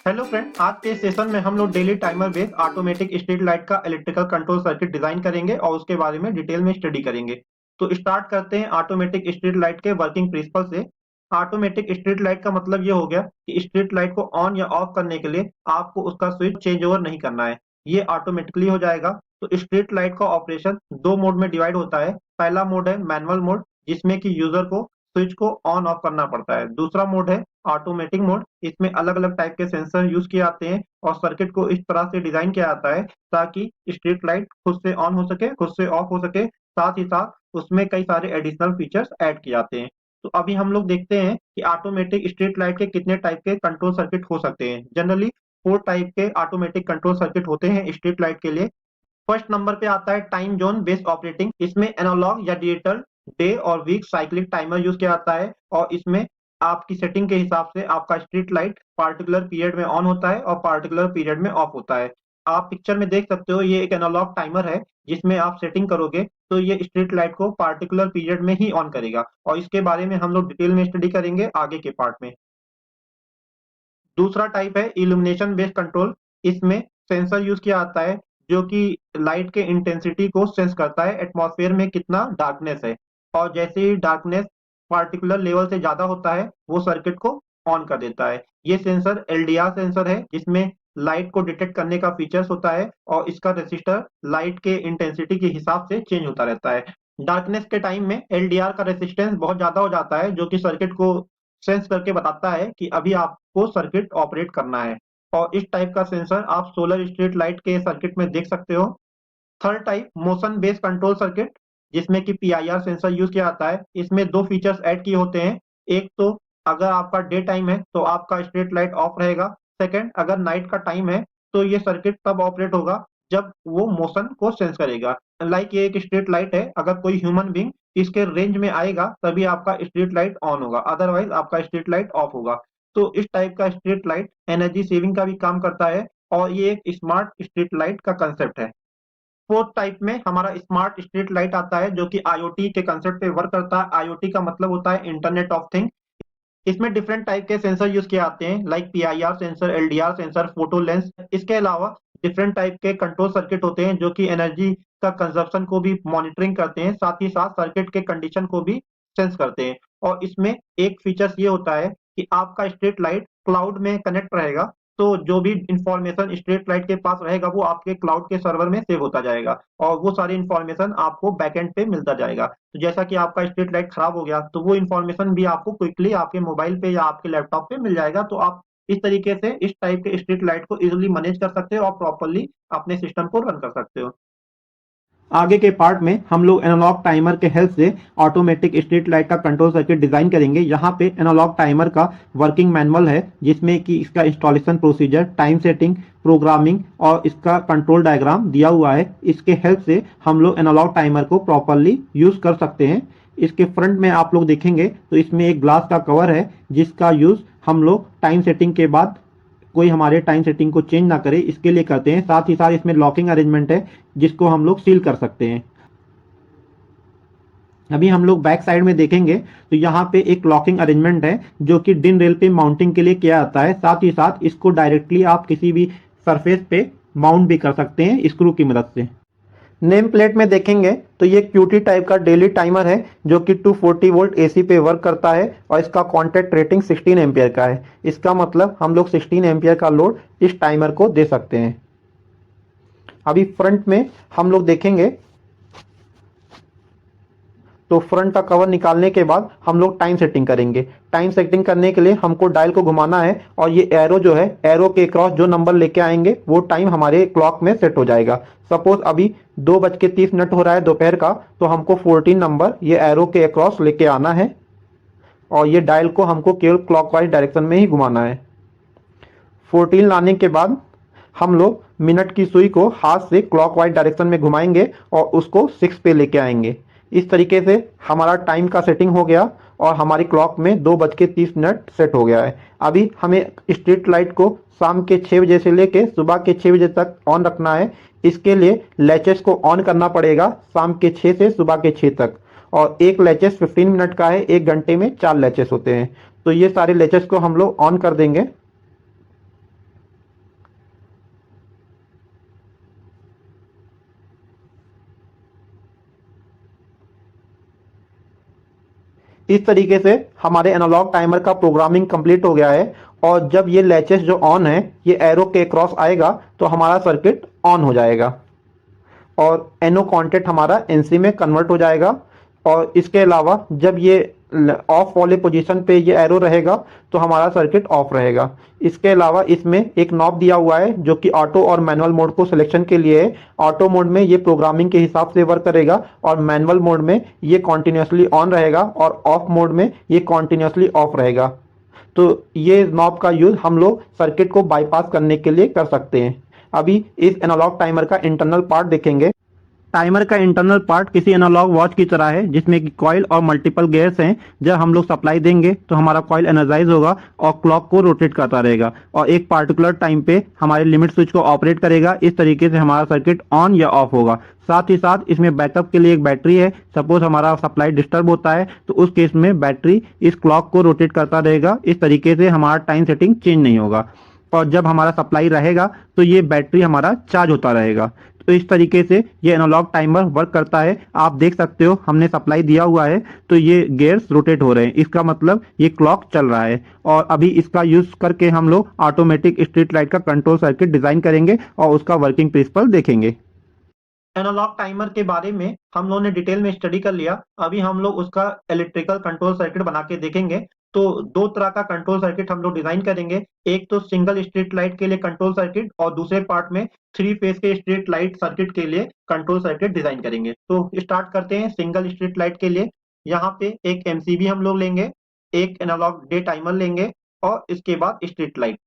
Hello friend, आज के session में हम लोग daily timer based automatic street light का इलेक्ट्रिकल कंट्रोल सर्किट डिजाइन करेंगे और उसके बारे में डिटेल में स्टडी करेंगे। तो स्टार्ट करते हैं ऑटोमेटिक स्ट्रीट लाइट के वर्किंग प्रिंसिपल से। ऑटोमेटिक स्ट्रीट लाइट का मतलब ये हो गया कि स्ट्रीट लाइट को ऑन या ऑफ करने के लिए आपको उसका स्विच चेंज ओवर नहीं करना है, ये ऑटोमेटिकली हो जाएगा। तो स्ट्रीट लाइट का ऑपरेशन दो मोड में डिवाइड होता है। पहला मोड है मैनुअल मोड, जिसमें कि यूजर को स्विच को ऑन ऑफ करना पड़ता है। दूसरा मोड है ऑटोमेटिक मोड, इसमें अलग अलग टाइप के सेंसर यूज किए जाते हैं और सर्किट को इस तरह से डिजाइन किया जाता है ताकि स्ट्रीट लाइट खुद से ऑन हो सके, खुद से ऑफ हो सके। साथ ही साथ उसमें कई सारे एडिशनल फीचर्स ऐड किए जाते हैं। तो अभी हम लोग देखते हैं कि ऑटोमेटिक स्ट्रीट लाइट के कितने टाइप के कंट्रोल सर्किट हो सकते हैं। जनरली 4 टाइप के ऑटोमेटिक कंट्रोल सर्किट होते हैं स्ट्रीट लाइट के लिए। फर्स्ट नंबर पे आता है टाइम जोन बेस्ड ऑपरेटिंग। इसमें एनालॉग या डिजिटल डे और वीक साइक्लिक टाइमर यूज किया जाता है और इसमें आपकी सेटिंग के हिसाब से आपका स्ट्रीट लाइट पार्टिकुलर पीरियड में ऑन होता है और पार्टिकुलर पीरियड में ऑफ होता है। आप पिक्चर में देख सकते हो, ये एक एनालॉग टाइमर है जिसमें आप सेटिंग करोगे तो ये स्ट्रीट लाइट को पार्टिकुलर पीरियड में ही ऑन करेगा और इसके बारे में हम लोग डिटेल में स्टडी करेंगे आगे के पार्ट में। दूसरा टाइप है इल्यूमिनेशन बेस्ड कंट्रोल। इसमें सेंसर यूज किया जाता है जो कि लाइट के इंटेंसिटी को सेंस करता है एटमॉस्फेयर में कितना डार्कनेस है, और जैसे ही डार्कनेस पार्टिकुलर लेवल से ज्यादा होता है वो सर्किट को ऑन कर देता है। ये सेंसर एलडीआर सेंसर है जिसमें लाइट को डिटेक्ट करने का फीचर्स होता है और इसका रेसिस्टर लाइट के इंटेंसिटी के हिसाब से चेंज होता रहता है। डार्कनेस के टाइम में एलडीआर का रेसिस्टेंस बहुत ज्यादा हो जाता है जो कि सर्किट को सेंस करके बताता है कि अभी आपको सर्किट ऑपरेट करना है, और इस टाइप का सेंसर आप सोलर स्ट्रीट लाइट के सर्किट में देख सकते हो। Third type motion based control circuit, जिसमें कि पीआईआर सेंसर यूज किया जाता है। इसमें दो फीचर्स ऐड किए होते हैं। एक तो अगर आपका डे टाइम है तो आपका स्ट्रीट लाइट ऑफ रहेगा। सेकंड, अगर नाइट का टाइम है तो ये सर्किट तब ऑपरेट होगा जब वो मोशन को सेंस करेगा। लाइक ये एक स्ट्रीट लाइट है, अगर कोई ह्यूमन बींग इसके रेंज में आएगा तभी आपका स्ट्रीट लाइट ऑन होगा, अदरवाइज आपका स्ट्रीट लाइट ऑफ होगा। तो इस टाइप का स्ट्रीट लाइट एनर्जी सेविंग का भी काम करता है और ये एक स्मार्ट स्ट्रीट लाइट का कंसेप्ट है। फोर्थ टाइप में हमारा स्मार्ट स्ट्रीट लाइट आता है जो कि आईओटी के कंसेप्ट पे वर्क करता है। आईओटी का मतलब होता है इंटरनेट ऑफ थिंग। इसमें डिफरेंट टाइप के सेंसर यूज किए जाते हैं like PIR sensor, LDR sensor, photo lens. इसके अलावा डिफरेंट टाइप के कंट्रोल सर्किट होते हैं जो कि एनर्जी का कंजप्शन को भी मॉनिटरिंग करते हैं, साथ ही साथ सर्किट के कंडीशन को भी सेंस करते हैं। और इसमें एक फीचर्स ये होता है कि आपका स्ट्रीट लाइट क्लाउड में कनेक्ट रहेगा, तो जो भी इंफॉर्मेशन स्ट्रीट लाइट के पास रहेगा वो आपके क्लाउड के सर्वर में सेव होता जाएगा और वो सारी इंफॉर्मेशन आपको बैकएंड पे मिलता जाएगा। तो जैसा कि आपका स्ट्रीट लाइट खराब हो गया तो वो इन्फॉर्मेशन भी आपको क्विकली आपके मोबाइल पे या आपके लैपटॉप पे मिल जाएगा। तो आप इस तरीके से इस टाइप के स्ट्रीट लाइट को इजिली मैनेज कर सकते हो और प्रॉपरली अपने सिस्टम को रन कर सकते हो। आगे के पार्ट में हम लोग एनालॉग टाइमर के हेल्प से ऑटोमेटिक स्ट्रीट लाइट का कंट्रोल सर्किट डिजाइन करेंगे। यहाँ पे एनालॉग टाइमर का वर्किंग मैनुअल है जिसमें कि इसका installation procedure, time setting, programming और इसका कंट्रोल डायग्राम दिया हुआ है। इसके हेल्प से हम लोग एनालॉग टाइमर को प्रॉपरली यूज कर सकते हैं। इसके फ्रंट में आप लोग देखेंगे तो इसमें एक ग्लास का कवर है जिसका यूज हम लोग टाइम सेटिंग के बाद कोई हमारे टाइम सेटिंग को चेंज ना करे इसके लिए करते हैं। साथ ही साथ इसमें लॉकिंग अरेंजमेंट है जिसको हम लोग सील कर सकते हैं। अभी हम लोग बैक साइड में देखेंगे तो यहाँ पे एक लॉकिंग अरेंजमेंट है जो कि डिन रेल पे माउंटिंग के लिए किया जाता है। साथ ही साथ इसको डायरेक्टली आप किसी भी सरफेस पे माउंट भी कर सकते हैं स्क्रू की मदद से। नेम प्लेट में देखेंगे तो ये क्यूटी टाइप का डेली टाइमर है जो कि 240 वोल्ट एसी पे वर्क करता है और इसका कॉन्टैक्ट रेटिंग 16 एम्पियर का है। इसका मतलब हम लोग 16 एम्पियर का लोड इस टाइमर को दे सकते हैं। अभी फ्रंट में हम लोग देखेंगे तो फ्रंट का कवर निकालने के बाद हम लोग टाइम सेटिंग करेंगे। टाइम सेटिंग करने के लिए हमको डायल को घुमाना है और ये एरो जो है, एरो के क्रॉस जो नंबर लेके आएंगे वो टाइम हमारे क्लॉक में सेट हो जाएगा। सपोज अभी 2:30 हो रहा है दोपहर का, तो हमको 14 नंबर ये एरो के अक्रॉस लेके आना है और ये डायल को हमको केवल क्लॉकवाइज डायरेक्शन में ही घुमाना है। 14 लाने के बाद हम लोग मिनट की सुई को हाथ से क्लॉकवाइज डायरेक्शन में घुमाएंगे और उसको 6 पे लेके आएंगे। इस तरीके से हमारा टाइम का सेटिंग हो गया और हमारी क्लॉक में 2:30 सेट हो गया है। अभी हमें स्ट्रीट लाइट को शाम के 6 बजे से लेके सुबह के 6 बजे तक ऑन रखना है। इसके लिए लैचेस को ऑन करना पड़ेगा शाम के 6 से सुबह के 6 तक, और एक लैचेस 15 मिनट का है, 1 घंटे में 4 लैचेस होते हैं। तो ये सारे लैचेस को हम लोग ऑन कर देंगे। इस तरीके से हमारे एनालॉग टाइमर का प्रोग्रामिंग कंप्लीट हो गया है और जब ये लैचेस जो ऑन है ये एरो के क्रॉस आएगा तो हमारा सर्किट ऑन हो जाएगा और एनो कॉन्टेक्ट हमारा एनसी में कन्वर्ट हो जाएगा। और इसके अलावा जब ये ऑफ वाले पोजीशन पे ये एरो रहेगा तो हमारा सर्किट ऑफ रहेगा। इसके अलावा इसमें एक नॉब दिया हुआ है जो कि ऑटो और मैनुअल मोड को सिलेक्शन के लिए है। ऑटो मोड में ये प्रोग्रामिंग के हिसाब से वर्क करेगा और मैनुअल मोड में ये कॉन्टिन्यूसली ऑन रहेगा और ऑफ मोड में ये कॉन्टिन्यूसली ऑफ रहेगा। तो ये नॉब का यूज हम लोग सर्किट को बाईपास करने के लिए कर सकते हैं। अभी इस एनालॉग टाइमर का इंटरनल पार्ट देखेंगे। टाइमर का इंटरनल पार्ट किसी एनालॉग वॉच की तरह है जिसमें कि कॉइल और मल्टीपल गियर्स हैं। जब हम लोग सप्लाई देंगे तो हमारा कॉइल एनर्जाइज होगा और क्लॉक को रोटेट करता रहेगा और एक पार्टिकुलर टाइम पे हमारे लिमिट स्विच को ऑपरेट करेगा। इस तरीके से हमारा सर्किट ऑन या ऑफ होगा। साथ ही साथ इसमें बैकअप के लिए एक बैटरी है। सपोज हमारा सप्लाई डिस्टर्ब होता है तो उस केस में बैटरी इस क्लॉक को रोटेट करता रहेगा। इस तरीके से हमारा टाइम सेटिंग चेंज नहीं होगा और जब हमारा सप्लाई रहेगा तो ये बैटरी हमारा चार्ज होता रहेगा। तो इस तरीके से ये एनालॉग टाइमर वर्क करता है। आप देख सकते हो हमने सप्लाई दिया हुआ है तो ये गियर्स रोटेट हो रहे हैं, इसका मतलब ये क्लॉक चल रहा है। और अभी इसका यूज करके हम लोग ऑटोमेटिक स्ट्रीट लाइट का कंट्रोल सर्किट डिजाइन करेंगे और उसका वर्किंग प्रिंसिपल देखेंगे। एनालॉग टाइमर के बारे में हम लोगों ने डिटेल में स्टडी कर लिया। अभी हम लोग उसका इलेक्ट्रिकल कंट्रोल सर्किट बना के देखेंगे। तो दो तरह का कंट्रोल सर्किट हम लोग डिजाइन करेंगे। एक तो सिंगल स्ट्रीट लाइट के लिए कंट्रोल सर्किट और दूसरे पार्ट में थ्री फेज के स्ट्रीट लाइट सर्किट के लिए कंट्रोल सर्किट डिजाइन करेंगे। तो स्टार्ट करते हैं सिंगल स्ट्रीट लाइट के लिए। यहाँ पे एक एमसीबी हम लोग लेंगे, एक एनालॉग डे टाइमर लेंगे और इसके बाद स्ट्रीट लाइट।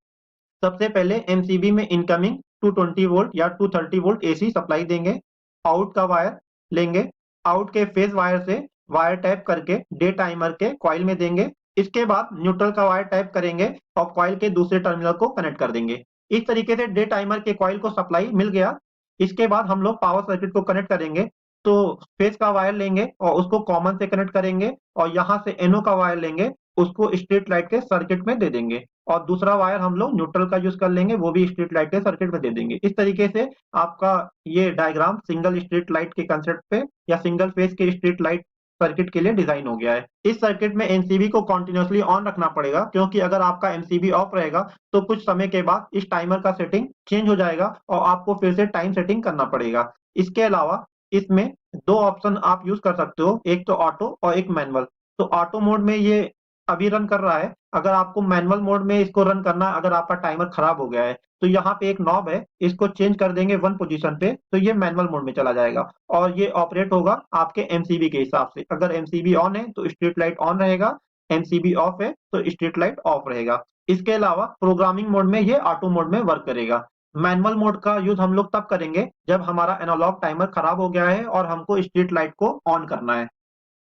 सबसे पहले एमसीबी में इनकमिंग 220 वोल्ट या 230 वोल्ट एसी सप्लाई देंगे। आउट का वायर लेंगे, आउट के फेज वायर से वायर टैप करके डे टाइमर के कॉइल में देंगे। इसके बाद न्यूट्रल का वायर टैप करेंगे और कॉइल के दूसरे टर्मिनल को कनेक्ट कर देंगे। इस तरीके से डे टाइमर के कॉइल को सप्लाई मिल गया। इसके बाद हम लोग पावर सर्किट को कनेक्ट करेंगे। तो फेज का वायर लेंगे और उसको कॉमन से कनेक्ट करेंगे और यहाँ से एनओ का वायर लेंगे, उसको स्ट्रीट लाइट के सर्किट में दे देंगे और दूसरा वायर हम लोग न्यूट्रल का यूज कर लेंगे, वो भी स्ट्रीट लाइट के सर्किट में दे देंगे। इस तरीके से आपका ये डायग्राम सिंगल स्ट्रीट लाइट के कंसेप्ट पे या सिंगल फेज के स्ट्रीट लाइट सर्किट के लिए डिजाइन हो गया है। इस सर्किट में एमसीबी को कंटिन्यूअसली ऑन रखना पड़ेगा क्योंकि अगर आपका एमसीबी ऑफ रहेगा तो कुछ समय के बाद इस टाइमर का सेटिंग चेंज हो जाएगा और आपको फिर से टाइम सेटिंग करना पड़ेगा। इसके अलावा इसमें दो ऑप्शन आप यूज कर सकते हो, एक तो ऑटो और एक मैनुअल। तो ऑटो मोड में ये अभी रन कर रहा है। अगर आपको मैनुअल मोड में इसको रन करना है, अगर आपका टाइमर खराब हो गया है तो यहाँ पे एक नॉब है, इसको चेंज कर देंगे वन पोजीशन पे तो ये मैनुअल मोड में चला जाएगा और ये ऑपरेट होगा आपके एमसीबी के हिसाब से। अगर एमसीबी ऑन है तो स्ट्रीट लाइट ऑन रहेगा, एमसीबी ऑफ है तो स्ट्रीट लाइट ऑफ रहेगा। इसके अलावा प्रोग्रामिंग मोड में ये ऑटो मोड में वर्क करेगा। मैनुअल मोड का यूज हम लोग तब करेंगे जब हमारा एनालॉग टाइमर खराब हो गया है और हमको स्ट्रीट लाइट को ऑन करना है।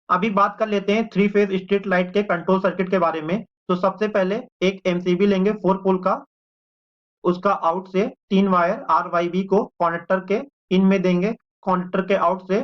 अभी बात कर लेते हैं थ्री फेज स्ट्रीट लाइट के कंट्रोल सर्किट के बारे में। तो सबसे पहले एक एमसीबी लेंगे 4 पोल का, उसका आउट से तीन वायर आर वाई बी को कनेक्टर के इन में देंगे। कनेक्टर के आउट से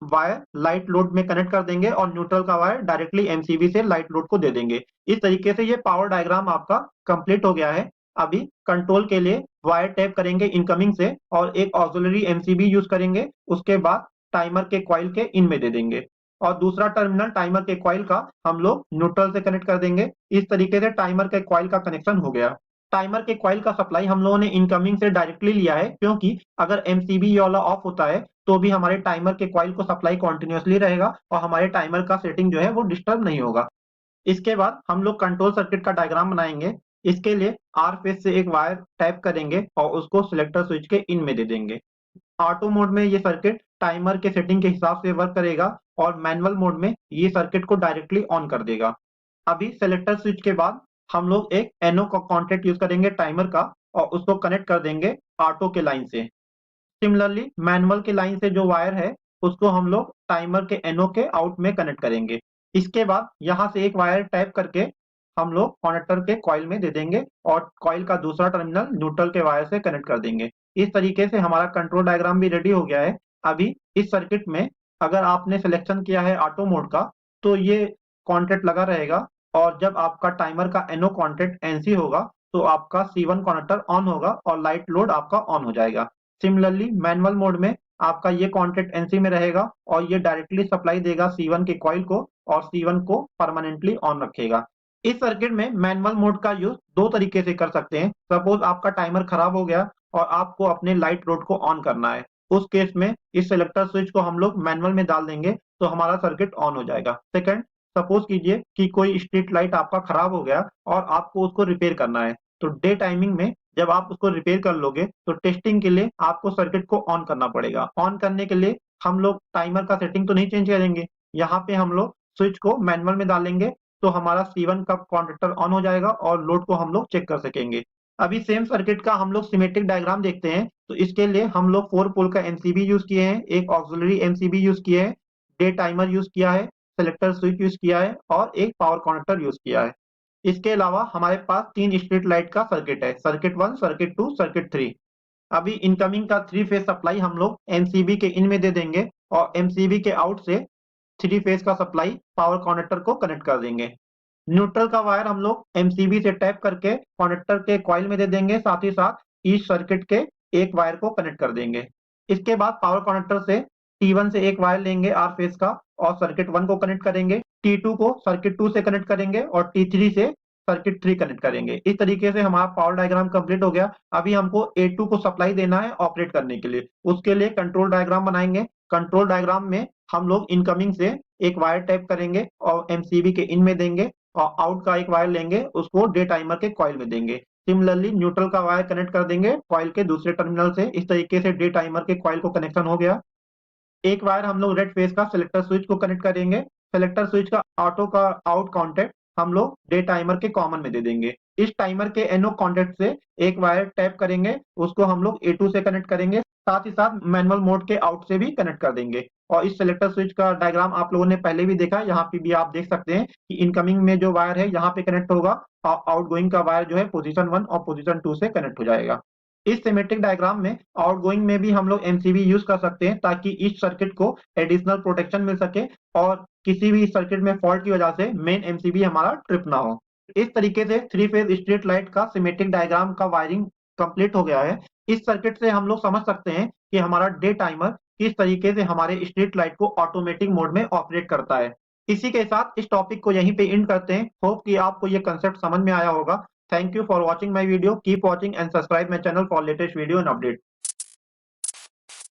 वायर लाइट लोड में कनेक्ट कर देंगे और न्यूट्रल का वायर डायरेक्टली एमसीबी से लाइट लोड को दे देंगे। इस तरीके से ये पावर डायग्राम आपका कंप्लीट हो गया है। अभी कंट्रोल के लिए वायर टैप करेंगे इनकमिंग से और एक ऑक्सिलरी एमसीबी यूज करेंगे। उसके बाद टाइमर के कॉइल के इन में दे देंगे और दूसरा टर्मिनल टाइमर के कॉइल का हम लोग न्यूट्रल से कनेक्ट कर देंगे। इस तरीके से टाइमर के कॉइल का कनेक्शन हो गया। टाइमर के कॉइल का सप्लाई हम लोगों ने इनकमिंग से डायरेक्टली लिया है क्योंकि अगर एमसीबी ये वाला ऑफ होता है तो भी हमारे टाइमर के कॉइल को सप्लाई कॉन्टिन्यूसली रहेगा और हमारे टाइमर का सेटिंग जो है वो डिस्टर्ब नहीं होगा। इसके बाद हम लोग कंट्रोल सर्किट का डायग्राम बनाएंगे। इसके लिए आर फेज से एक वायर टैप करेंगे और उसको सिलेक्टर स्विच के इन में दे देंगे। ऑटो मोड में ये सर्किट टाइमर के सेटिंग के हिसाब से वर्क करेगा और मैनुअल मोड में ये सर्किट को डायरेक्टली ऑन कर देगा। अभी सेलेक्टर स्विच के बाद हम लोग एक एनओ का कॉन्टेक्ट यूज करेंगे टाइमर का और उसको कनेक्ट कर देंगे ऑटो के लाइन से। सिमिलरली मैनुअल के लाइन से जो वायर है उसको हम लोग टाइमर के एनओ के आउट में कनेक्ट करेंगे। इसके बाद यहाँ से एक वायर टैप करके हम लोग कनेक्टर के कॉइल में दे देंगे और कॉइल का दूसरा टर्मिनल न्यूट्रल के वायर से कनेक्ट कर देंगे। इस तरीके से हमारा कंट्रोल डायग्राम भी रेडी हो गया है। अभी इस सर्किट में अगर आपने सिलेक्शन किया है ऑटो मोड का तो ये कॉन्टेक्ट लगा रहेगा और जब आपका टाइमर का एनओ कॉन्टेक्ट एनसी होगा तो आपका C1 कनेक्टर ऑन होगा और लाइट लोड आपका ऑन हो जाएगा। सिमिलरली मैनुअल मोड में आपका ये कॉन्टेक्ट एनसी में रहेगा और ये डायरेक्टली सप्लाई देगा C1 के कॉइल को और C1 को परमानेंटली ऑन रखेगा। इस सर्किट में मैनुअल मोड का यूज दो तरीके से कर सकते हैं। सपोज आपका टाइमर खराब हो गया और आपको अपने लाइट रोड को ऑन करना है, उस केस में इस सेलेक्टर स्विच को हम लोग मैनुअल में डाल देंगे तो हमारा सर्किट ऑन हो जाएगा। सेकंड, सपोज कीजिए कि कोई स्ट्रीट लाइट आपका खराब हो गया और आपको उसको रिपेयर करना है, तो डे टाइमिंग में जब आप उसको रिपेयर कर लोगे तो टेस्टिंग के लिए आपको सर्किट को ऑन करना पड़ेगा। ऑन करने के लिए हम लोग टाइमर का सेटिंग तो नहीं चेंज करेंगे, यहाँ पे हम लोग स्विच को मैनुअल में डालेंगे तो हमारा C1 का कॉन्टेक्टर ऑन हो जाएगा और लोड को हम लोग चेक कर सकेंगे। अभी सेम सर्किट का हम लोग सिमेट्रिक डायग्राम देखते हैं। तो इसके लिए हम लोग 4 पोल का एमसीबी यूज किए हैं, एक ऑक्सिलरी एमसीबी यूज किए हैं, डे टाइमर यूज किया है, सेलेक्टर स्विच यूज किया है और एक पावर कनेक्टर यूज किया है। इसके अलावा हमारे पास 3 स्ट्रीट लाइट का सर्किट है, सर्किट 1, सर्किट 2, सर्किट 3। अभी इनकमिंग का 3 फेज सप्लाई हम लोग एमसीबी के इन में दे देंगे और एमसीबी के आउट से 3 फेज का सप्लाई पावर कनेक्टर को कनेक्ट कर देंगे। न्यूट्रल का वायर हम लोग एमसीबी से टैप करके कनेक्टर के कॉइल में दे देंगे, साथ ही साथ ईच सर्किट के एक वायर को कनेक्ट कर देंगे। इसके बाद पावर कनेक्टर से T1 से एक वायर लेंगे आर फेज का और सर्किट 1 को कनेक्ट करेंगे, T2 को सर्किट 2 से कनेक्ट करेंगे और T3 से सर्किट 3 कनेक्ट करेंगे। इस तरीके से हमारा पावर डायग्राम कंप्लीट हो गया। अभी हमको A2 को सप्लाई देना है ऑपरेट करने के लिए, उसके लिए कंट्रोल डायग्राम बनाएंगे। कंट्रोल डायग्राम में हम लोग इनकमिंग से एक वायर टैप करेंगे और एमसीबी के इन में देंगे और आउट का एक वायर लेंगे, उसको डे टाइमर के कॉइल में देंगे। सिमिलरली न्यूट्रल का वायर कनेक्ट कर देंगे कॉइल के दूसरे टर्मिनल से। इस तरीके से डे टाइमर के कॉइल को कनेक्शन हो गया। एक वायर हम लोग रेड फेज का सिलेक्टर स्विच को कनेक्ट करेंगे। सिलेक्टर स्विच का ऑटो का आउट कॉन्टेक्ट हम लोग डे टाइमर के कॉमन में दे देंगे। इस टाइमर के एनो कॉन्टेक्ट से एक वायर टैप करेंगे, उसको हम लोग A2 से कनेक्ट करेंगे, साथ ही साथ मैनुअल मोड के आउट से भी कनेक्ट कर देंगे। और इस सिलेक्टर स्विच का डायग्राम आप लोगों ने पहले भी देखा, यहाँ पे भी आप देख सकते हैं कि इनकमिंग में जो वायर है यहाँ पे कनेक्ट होगा और आउटगोइंग का वायर जो है पोजीशन 1 और पोजीशन 2 से कनेक्ट हो जाएगा। इस सिमेट्रिक डायग्राम में आउटगोइंग में भी हम लोग एमसीबी यूज कर सकते हैं ताकि इस सर्किट को एडिशनल प्रोटेक्शन मिल सके और किसी भी सर्किट में फॉल्ट की वजह से मेन एमसीबी हमारा ट्रिप ना हो। इस तरीके से 3 फेज स्ट्रीट लाइट का सिमेट्रिक डायग्राम का वायरिंग कंप्लीट हो गया है। इस सर्किट से हम लोग समझ सकते हैं कि हमारा डे टाइमर किस तरीके से हमारे स्ट्रीट लाइट को ऑटोमेटिक मोड में ऑपरेट करता है। इसी के साथ इस टॉपिक को यहीं पे एंड करते हैं। होप कि आपको ये कंसेप्ट समझ में आया होगा। Thank you for watching my video. Keep watching and subscribe my channel for latest video and update.